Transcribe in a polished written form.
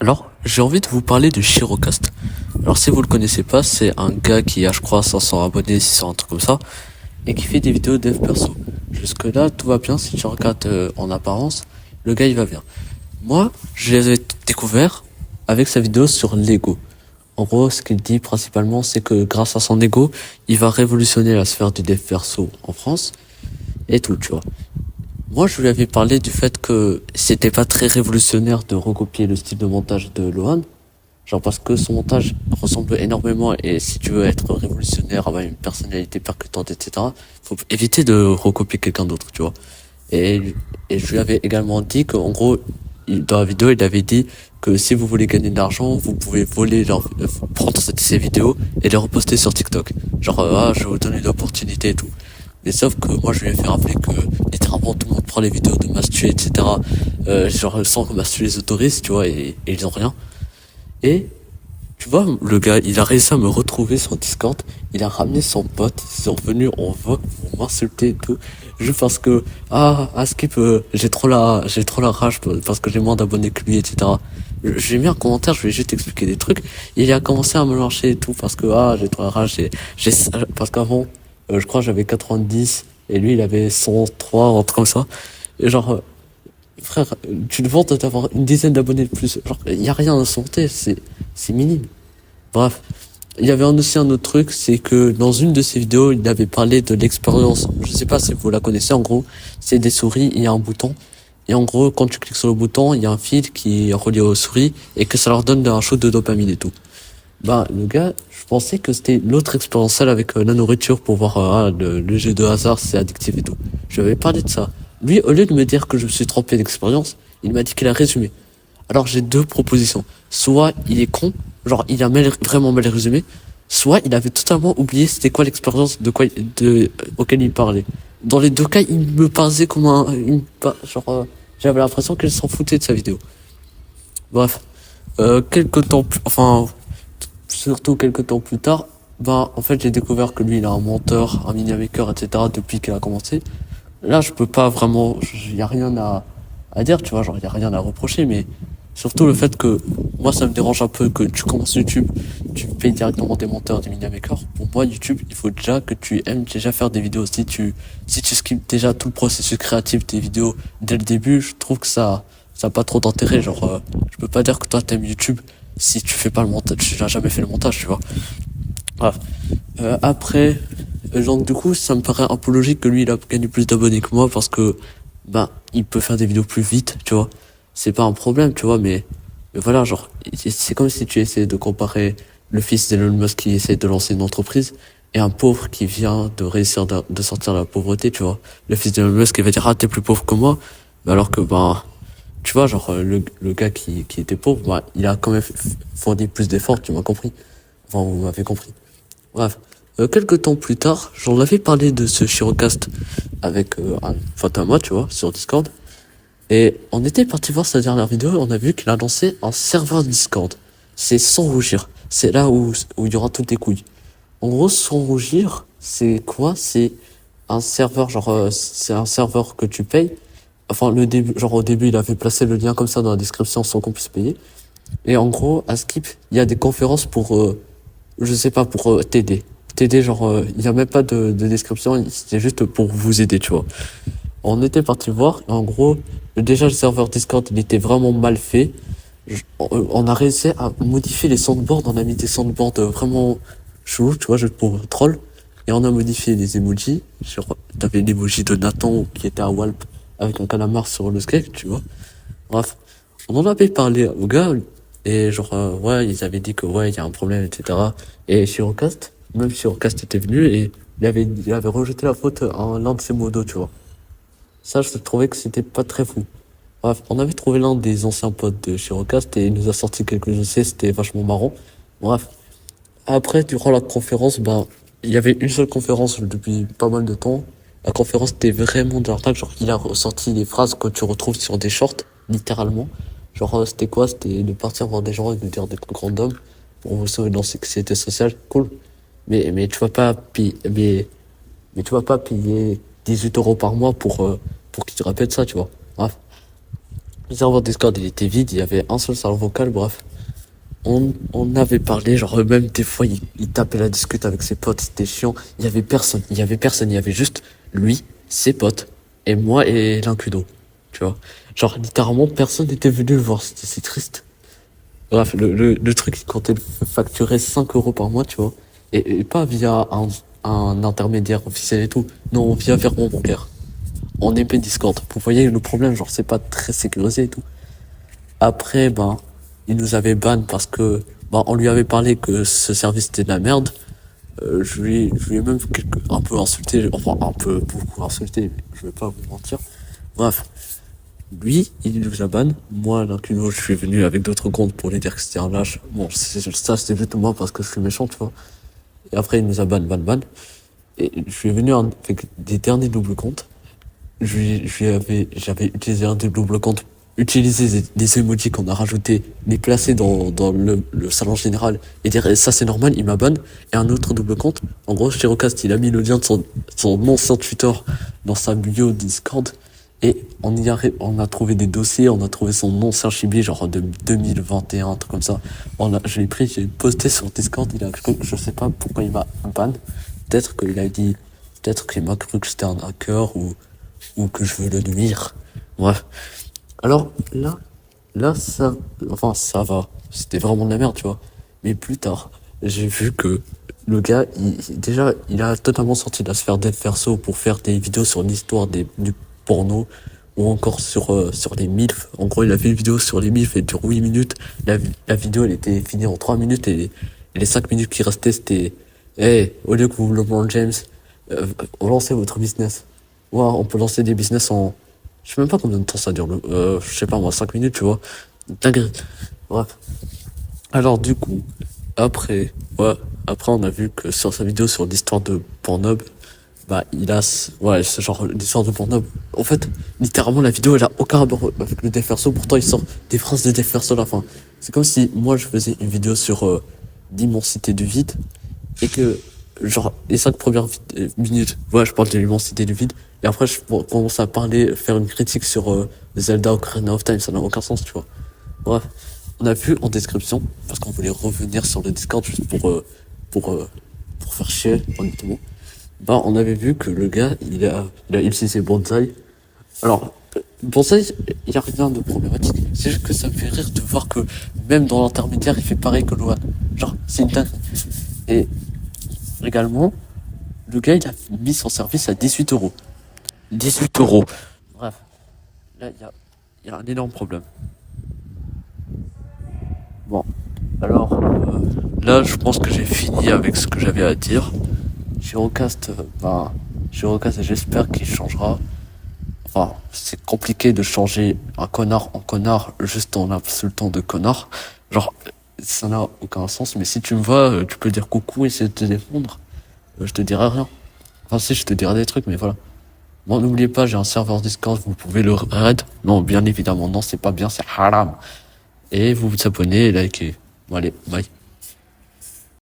Alors, j'ai envie de vous parler de Shirocast. Alors, si vous le connaissez pas, c'est un gars qui a, je crois, 500 abonnés, 600, un truc comme ça, et qui fait des vidéos dev perso. Jusque-là, tout va bien. Si tu regardes en apparence, le gars, il va bien. Moi, je l'ai découvert avec sa vidéo sur Lego. En gros, ce qu'il dit principalement, c'est que grâce à son Lego, il va révolutionner la sphère du dev perso en France et tout, tu vois. Moi, je lui avais parlé du fait que c'était pas très révolutionnaire de recopier le style de montage de Lohan. Genre parce que son montage ressemble énormément et si tu veux être révolutionnaire, avoir une personnalité percutante, etc., faut éviter de recopier quelqu'un d'autre, tu vois. Et, et je lui avais également dit qu'en gros, dans la vidéo, il avait dit que si vous voulez gagner de l'argent, vous pouvez prendre ces vidéos et les reposter sur TikTok. Genre, je vais vous donner une opportunité et tout. Mais sauf que moi, je lui ai fait rappeler que littéralement tout le monde prend les vidéos de Mastu, etc., genre sans que Mastu les autorise, tu vois, et ils ont rien. Et tu vois, le gars, il a réussi à me retrouver sur Discord. Il a ramené son pote. Ils sont venus en vogue pour m'insulter et tout. Juste parce que, Skip, j'ai trop la rage parce que j'ai moins d'abonnés que lui, etc. J'ai mis un commentaire, je lui ai juste expliqué des trucs. Il a commencé à me lâcher et tout parce que, j'ai trop la rage. Parce qu'avant, je crois que j'avais 90 et lui, il avait 103, un truc comme ça. Et genre, frère, tu te vantes d'avoir une dizaine d'abonnés de plus. Genre, il y a rien à sauter, c'est minime. Bref. Il y avait aussi un autre truc, c'est que dans une de ses vidéos, il avait parlé de l'expérience. Je sais pas si vous la connaissez, en gros. C'est des souris, il y a un bouton. Et en gros, quand tu cliques sur le bouton, il y a un fil qui est relié aux souris et que ça leur donne un shoot de dopamine et tout. Bah, le gars, je pensais que c'était l'autre expérience celle avec la nourriture pour voir le jeu de hasard, c'est addictif et tout. Je lui avais parlé de ça. Lui, au lieu de me dire que je me suis trompé d'expérience, il m'a dit qu'il a résumé. Alors j'ai deux propositions. Soit il est con, genre il a vraiment mal résumé, soit il avait totalement oublié c'était quoi l'expérience auquel il parlait. Dans les deux cas, il me parlait comme j'avais l'impression qu'il s'en foutait de sa vidéo. Bref, quelques temps plus, enfin surtout quelques temps plus tard, en fait j'ai découvert que lui il a un menteur, un mini maker, etc. depuis qu'il a commencé. Là je peux pas vraiment, y a rien à dire, tu vois, genre y a rien à reprocher, mais surtout le fait que moi ça me dérange un peu que tu commences YouTube, tu payes directement des monteurs, des mini makers. Pour moi YouTube, il faut déjà que tu aimes déjà faire des vidéos. Si tu skips déjà tout le processus créatif des vidéos dès le début, je trouve que ça a pas trop d'intérêt. Genre, je peux pas dire que toi t'aimes YouTube si tu fais pas le montage, tu n'as jamais fait le montage, tu vois. Bref. Après, donc du coup, ça me paraît un peu logique que lui, il a gagné plus d'abonnés que moi parce que, il peut faire des vidéos plus vite, tu vois. C'est pas un problème, tu vois, mais voilà, genre, c'est comme si tu essayais de comparer le fils d'Elon Musk qui essaie de lancer une entreprise et un pauvre qui vient de réussir de sortir de la pauvreté, tu vois. Le fils d'Elon Musk, il va dire, t'es plus pauvre que moi, mais alors que, tu vois, genre, le gars qui était pauvre, il a quand même fourni plus d'efforts, tu m'as compris. Enfin, vous m'avez compris. Bref. Quelques temps plus tard, j'en avais parlé de ce Shirocast avec un pote à moi, tu vois, sur Discord. Et on était parti voir sa dernière vidéo et on a vu qu'il a lancé un serveur Discord. C'est sans rougir. C'est là où il y aura toutes les couilles. En gros, sans rougir, c'est quoi? C'est un serveur, c'est un serveur que tu payes. Enfin, le début, genre au début, il avait placé le lien comme ça dans la description sans qu'on puisse payer. Et en gros, à Skip, il y a des conférences pour, je sais pas, pour t'aider. T'aider, il y a même pas de description, c'est juste pour vous aider, tu vois. On était parti voir, et en gros, déjà le serveur Discord, il était vraiment mal fait. On a réussi à modifier les soundboards, on a mis des soundboards vraiment chelous, tu vois, juste pour troll. Et on a modifié les emojis. Genre, t'avais l'emoji de Nathan qui était à Walp avec un calamar sur le skate, tu vois. Bref, on en avait parlé au gars, et ouais, ils avaient dit que ouais, il y a un problème, etc. Et Shirocast, même Shirocast était venu, et il avait rejeté la faute en l'un de ses modos, tu vois. Ça, je trouvais que c'était pas très fou. Bref, on avait trouvé l'un des anciens potes de Shirocast et il nous a sorti quelques essais, c'était vachement marrant. Bref. Après, durant la conférence, il y avait une seule conférence depuis pas mal de temps. La conférence était vraiment de l'arnaque, genre, il a ressorti des phrases que tu retrouves sur des shorts, littéralement. Genre, c'était quoi? C'était de partir voir des gens et de dire des trucs random pour vous sauver de l'anxiété sociale. Cool. Mais tu vas pas payer, mais tu vas pas payer 18 € par mois pour qu'ils te répètent ça, tu vois. Bref. Le serveur Discord, il était vide, il y avait un seul serveur vocal, bref. On avait parlé, genre, même des fois, il tapait la discute avec ses potes, c'était chiant. Il y avait personne, il y avait juste lui, ses potes, et moi et l'incudo, tu vois. Genre, littéralement, personne n'était venu le voir, c'est triste. Bref, le truc, il comptait facturer 5 euros par mois, tu vois. Et pas via un intermédiaire officiel et tout. Non, via virement bancaire. En épée Discord. Vous voyez le problème, genre, c'est pas très sécurisé et tout. Après, ben, il nous avait ban parce que, ben, on lui avait parlé que ce service était de la merde. Je lui ai même un peu insulté, enfin, un peu, beaucoup insulté, mais je vais pas vous mentir. Bref. Lui, il nous a ban. Moi, l'incuno, je suis venu avec d'autres comptes pour lui dire que c'était un lâche. Bon, ça, c'était juste moi parce que je suis méchant, tu vois. Et après, il nous a ban. Et je suis venu avec des derniers doubles comptes. J'avais utilisé un des doubles comptes, utilisé des emojis qu'on a rajoutés, les placer dans le salon général et dire, ça c'est normal, il m'a ban. Et un autre double compte. En gros, Chirocast, il a mis le lien de son ancien tuteur dans sa bio Discord. Et on a trouvé des dossiers, on a trouvé son ancien chibi, genre de 2021, un truc comme ça. Je l'ai pris, j'ai posté sur Discord, il a cru, je sais pas pourquoi il m'a ban. Peut-être qu'il a dit, peut-être qu'il m'a cru que c'était un hacker ou que je veux le nuire. Bref. Alors, enfin, ça va. C'était vraiment de la merde, tu vois. Mais plus tard, j'ai vu que le gars, déjà, il a totalement sorti de la sphère dev perso pour faire des vidéos sur l'histoire du porno ou encore sur les MILF. En gros, il a fait une vidéo sur les MILF, elle dure 8 minutes. La vidéo, elle était finie en 3 minutes et les 5 minutes qui restaient, c'était, hey, au lieu que vous LeBron James, lancez votre business. Ouais, on peut lancer des business en, je sais même pas combien de temps ça dure, je sais pas moi, 5 minutes, tu vois. Dinguerie. Bref. Alors, du coup, après, ouais, après, on a vu que sur sa vidéo sur l'histoire de Pornhub, bah, ouais, ce genre, l'histoire de Pornhub. En fait, littéralement, la vidéo, elle a aucun rapport avec le Deferso, pourtant, il sort des phrases de Deferso à la fin. C'est comme si, moi, je faisais une vidéo sur, l'immensité du vide, et que, genre, les 5 premières minutes, ouais, je parle de l'immensité du vide, et après, je commence à parler, faire une critique sur, Zelda Ocarina of Time, ça n'a aucun sens, tu vois. Bref, on a vu en description, parce qu'on voulait revenir sur le Discord juste pour, pour faire chier, honnêtement. Bah, on avait vu que le gars, il a utilisé Bonsai. Alors, Bonsai, il y a rien de problématique. C'est juste que ça me fait rire de voir que même dans l'intermédiaire, il fait pareil que Loan. Genre, c'est une dingue. Et également, le gars, il a mis son service à 18 euros. 18 euros. Bref, là, il y a un énorme problème. Bon, alors, là, je pense que j'ai fini avec ce que j'avais à dire. Girocast, Girocast, j'espère qu'il changera. Enfin, c'est compliqué de changer un connard en connard juste en insultant de connard. Genre, ça n'a aucun sens, mais si tu me vois, tu peux dire coucou et essayer de te défendre. Je te dirai rien. Enfin, si, je te dirai des trucs, mais voilà. Bon, n'oubliez pas, j'ai un serveur Discord, vous pouvez le raid. Non, bien évidemment, non, c'est pas bien, c'est haram. Et vous vous abonnez et likez. Bon, allez, bye.